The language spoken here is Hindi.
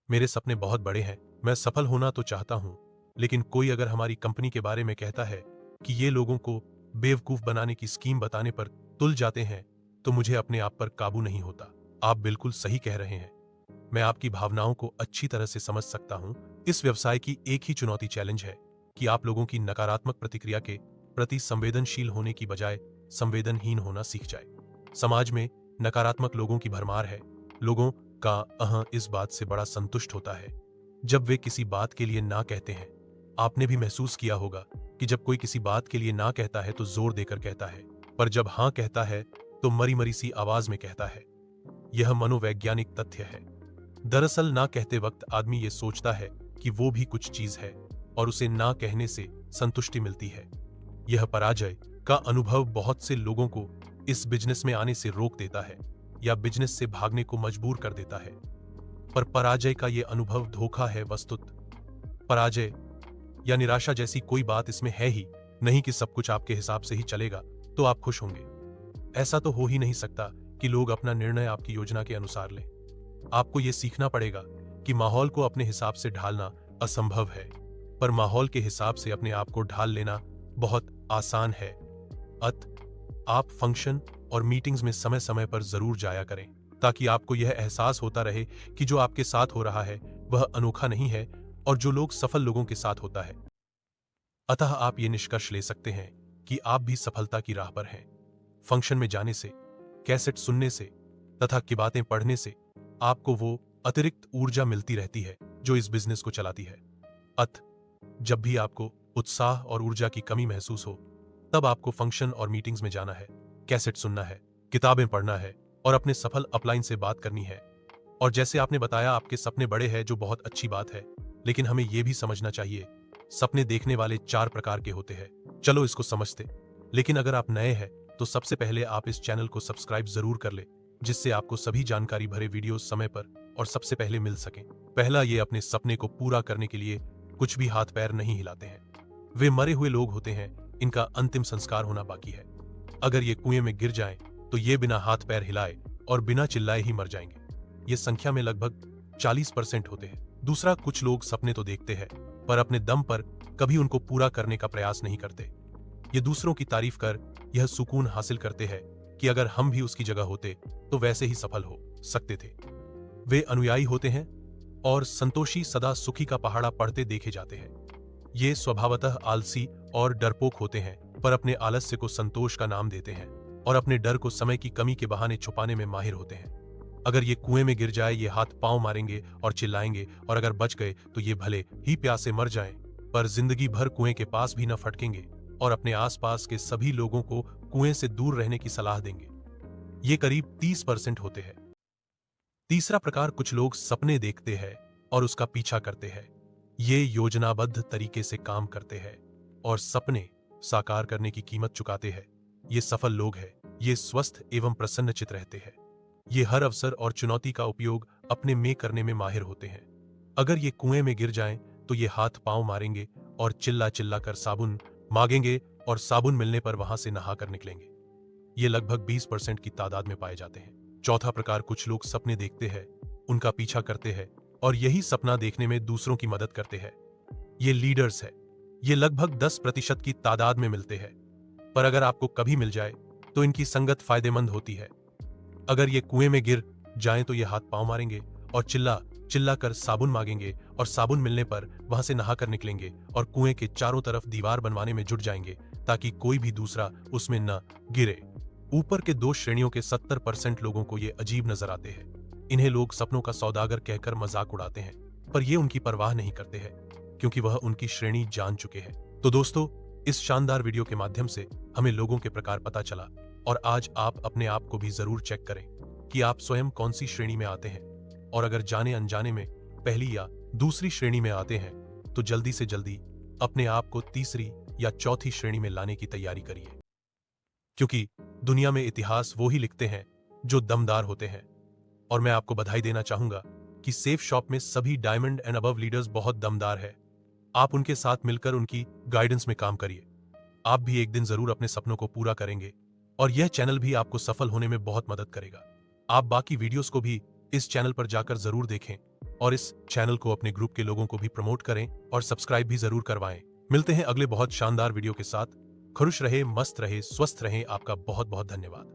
मेरे सपने बहुत बड़े हैं, मैं सफल होना तो चाहता हूं, लेकिन कोई अगर हमारी कंपनी के बारे में कहता है कि ये लोगों को बेवकूफ बनाने की स्कीम बताने पर तुल जाते हैं, तो मुझे अपने आप पर काबू नहीं होता। आप बिल्कुल सही कह रहे हैं। मैं आपकी भावनाओं को अच्छी तरह से समझ सकता हूं। इस व्यवसाय की एक ही चुनौती चैलेंज है कि आप लोगों की नकारात्मक प्रतिक्रिया के प्रति संवेदनशील होने की बजाय संवेदनहीन होना सीख जाए। समाज में नकारात्मक लोगों की भरमार है। लोगों का इस बात से बड़ा संतुष्ट होता है जब वे किसी बात के लिए ना कहते हैं। आपने भी महसूस किया होगा कि जब कोई किसी बात के लिए ना कहता है तो जोर देकर कहता है, पर जब हाँ कहता है तो मरी मरी सी आवाज में कहता है। यह मनोवैज्ञानिक तथ्य है। दरअसल ना कहते वक्त आदमी ये सोचता है कि वो भी कुछ चीज है और उसे ना कहने से संतुष्टि मिलती है। यह पराजय का अनुभव बहुत से लोगों को इस बिजनेस में आने से रोक देता है या बिजनेस से भागने को मजबूर कर देता है। पर पराजय का यह अनुभव धोखा है। वस्तुत पराजय या निराशा जैसी कोई बात इसमें है ही नहीं कि सब कुछ आपके हिसाब से ही चलेगा तो आप खुश होंगे। ऐसा तो हो ही नहीं सकता कि लोग अपना निर्णय आपकी योजना के अनुसार लें। आपको यह सीखना पड़ेगा कि माहौल को अपने हिसाब से ढालना असंभव है, पर माहौल के हिसाब से अपने आप को ढाल लेना बहुत आसान है। आप फंक्शन और मीटिंग्स में समय समय पर जरूर जाया करें ताकि आपको यह एहसास होता रहे कि जो आपके साथ हो रहा है वह अनोखा नहीं है और जो लोग सफल लोगों के साथ होता है। अतः आप ये निष्कर्ष ले सकते हैं कि आप भी सफलता की राह पर हैं। फंक्शन में जाने से, कैसेट सुनने से तथा की बातें पढ़ने से आपको वो अतिरिक्त ऊर्जा मिलती रहती है जो इस बिजनेस को चलाती है। जब भी आपको उत्साह और ऊर्जा की कमी महसूस हो, तब आपको फंक्शन और मीटिंग्स में जाना है, कैसेट सुनना है, किताबें पढ़ना है और अपने सफल अपलाइन से बात करनी है। और जैसे आपने बताया आपके सपने बड़े हैं, जो बहुत अच्छी बात है, लेकिन हमें यह भी समझना चाहिए सपने देखने वाले 4 प्रकार के होते हैं। चलो इसको समझते। लेकिन अगर आप नए हैं तो सबसे पहले आप इस चैनल को सब्सक्राइब जरूर कर ले, जिससे आपको सभी जानकारी भरे वीडियो समय पर और सबसे पहले मिल सकें। पहला, ये अपने सपने को पूरा करने के लिए कुछ भी हाथ पैर नहीं हिलाते हैं। वे मरे हुए लोग होते हैं, इनका अंतिम संस्कार होना बाकी है। अगर ये कुएं में गिर जाएं तो ये बिना हाथ पैर हिलाए और बिना चिल्लाए ही मर जाएंगे। ये संख्या में लगभग 40% होते हैं। दूसरा, कुछ लोग सपने तो देखते हैं पर अपने दम पर कभी उनको पूरा करने का प्रयास नहीं करते। ये दूसरों की तारीफ कर यह सुकून हासिल करते हैं कि अगर हम भी उसकी जगह होते तो वैसे ही सफल हो सकते थे। वे अनुयायी होते हैं और संतोषी सदा सुखी का पहाड़ा पढ़ते देखे जाते हैं। ये स्वभावतः आलसी और डरपोक होते हैं, पर अपने आलस्य को संतोष का नाम देते हैं और अपने डर को समय की कमी के बहाने छुपाने में माहिर होते हैं। अगर ये कुएं में गिर जाए, ये हाथ पांव मारेंगे और चिल्लाएंगे, और अगर बच गए तो ये भले ही प्यासे मर जाएं, पर जिंदगी भर कुएं के पास भी न फटकेंगे और अपने आसपास के सभी लोगों को कुएं से दूर रहने की सलाह देंगे। ये करीब 30% होते हैं। तीसरा प्रकार, कुछ लोग सपने देखते हैं और उसका पीछा करते हैं। ये योजनाबद्ध तरीके से काम करते हैं और सपने साकार करने की कीमत चुकाते हैं। ये सफल लोग हैं। ये स्वस्थ एवं प्रसन्नचित रहते हैं। ये हर अवसर और चुनौती का उपयोग अपने में करने में माहिर होते हैं। अगर ये कुएं में गिर जाएं तो ये हाथ पांव मारेंगे और चिल्ला चिल्ला कर साबुन मांगेंगे और साबुन मिलने पर वहां से नहाकर निकलेंगे। ये लगभग 20% की तादाद में पाए जाते हैं। चौथा प्रकार, कुछ लोग सपने देखते हैं, उनका पीछा करते हैं और यही सपना देखने में दूसरों की मदद करते हैं। ये लीडर्स है। ये लगभग 10% की तादाद में मिलते हैं, पर अगर आपको कभी मिल जाए तो इनकी संगत फायदेमंद होती है। अगर ये कुएं में गिर जाएं तो ये हाथ पांव मारेंगे और चिल्ला चिल्ला कर साबुन मांगेंगे और साबुन मिलने पर वहां से नहाकर निकलेंगे और कुएं के चारों तरफ दीवार बनवाने में जुट जाएंगे ताकि कोई भी दूसरा उसमें न गिरे। ऊपर के 2 श्रेणियों के 70% लोगों को ये अजीब नजर आते हैं। इन्हें लोग सपनों का सौदागर कहकर मजाक उड़ाते हैं, पर ये उनकी परवाह नहीं करते हैं क्योंकि वह उनकी श्रेणी जान चुके हैं। तो दोस्तों, इस शानदार वीडियो के माध्यम से हमें लोगों के प्रकार पता चला और आज आप अपने आप को भी जरूर चेक करें कि आप स्वयं कौन सी श्रेणी में आते हैं, और अगर जाने अनजाने में पहली या दूसरी श्रेणी में आते हैं तो जल्दी से जल्दी अपने आप को तीसरी या चौथी श्रेणी में लाने की तैयारी करिए, क्योंकि दुनिया में इतिहास वो ही लिखते हैं जो दमदार होते हैं। और मैं आपको बधाई देना चाहूंगा कि सेफ शॉप में सभी डायमंड एंड अबव लीडर्स बहुत दमदार है। आप उनके साथ मिलकर उनकी गाइडेंस में काम करिए। आप भी एक दिन जरूर अपने सपनों को पूरा करेंगे और यह चैनल भी आपको सफल होने में बहुत मदद करेगा। आप बाकी वीडियोस को भी इस चैनल पर जाकर जरूर देखें। और इस चैनल को अपने ग्रुप के लोगों को भी प्रमोट करें और सब्सक्राइब भी जरूर करवाएं। मिलते हैं अगले बहुत शानदार वीडियो के साथ। खुश रहे, मस्त रहे, स्वस्थ रहे। आपका बहुत बहुत धन्यवाद।